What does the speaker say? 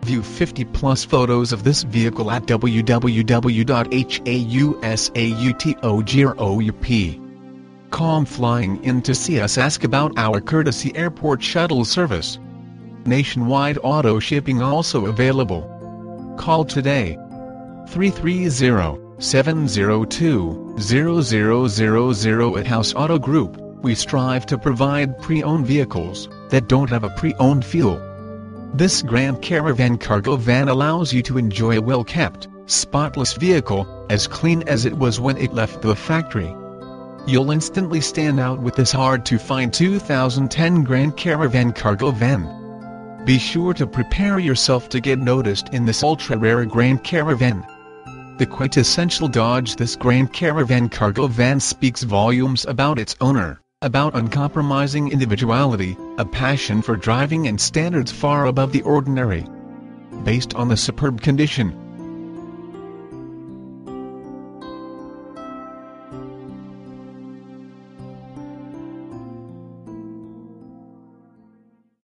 View 50 plus photos of this vehicle at www.hausauto.group. Come flying in to see us. Ask about our courtesy airport shuttle service. Nationwide auto shipping also available. Call today. 330-702-0000. At House Auto Group, we strive to provide pre-owned vehicles that don't have a pre-owned feel. This Grand Caravan cargo van allows you to enjoy a well-kept, spotless vehicle, as clean as it was when it left the factory. You'll instantly stand out with this hard-to-find 2010 Grand Caravan cargo van. Be sure to prepare yourself to get noticed in this ultra-rare Grand Caravan. The quintessential Dodge, this Grand Caravan cargo van speaks volumes about its owner, about uncompromising individuality, a passion for driving and standards far above the ordinary. Based on the superb condition,